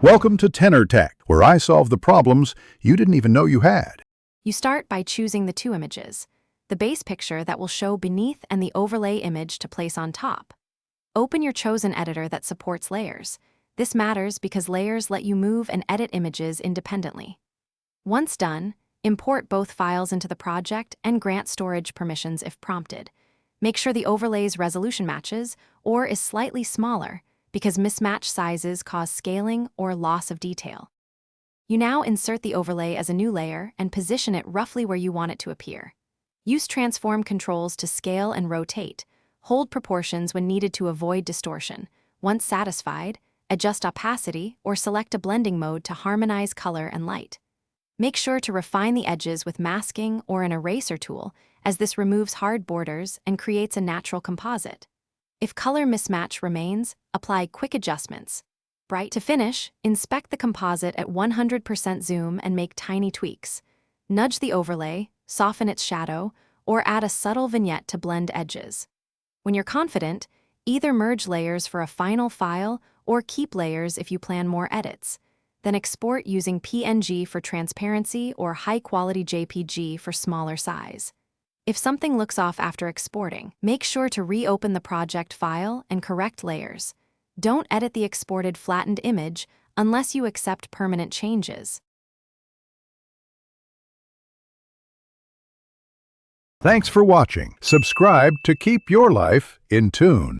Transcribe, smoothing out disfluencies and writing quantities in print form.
Welcome to Tenor Tech, where I solve the problems you didn't even know you had. You start by choosing the two images, the base picture that will show beneath and the overlay image to place on top. Open your chosen editor that supports layers. This matters because layers let you move and edit images independently. Once done, import both files into the project and grant storage permissions if prompted. Make sure the overlay's resolution matches or is slightly smaller, because mismatched sizes cause scaling or loss of detail. You now insert the overlay as a new layer and position it roughly where you want it to appear. Use transform controls to scale and rotate. Hold proportions when needed to avoid distortion. Once satisfied, adjust opacity or select a blending mode to harmonize color and light. Make sure to refine the edges with masking or an eraser tool, as this removes hard borders and creates a natural composite. If color mismatch remains, apply quick adjustments. Bright to finish, inspect the composite at 100% zoom and make tiny tweaks. Nudge the overlay, soften its shadow, or add a subtle vignette to blend edges. When you're confident, either merge layers for a final file or keep layers if you plan more edits. Then export using PNG for transparency or high-quality JPG for smaller size. If something looks off after exporting, make sure to reopen the project file and correct layers. Don't edit the exported flattened image unless you accept permanent changes. Thanks for watching. Subscribe to keep your life in tune.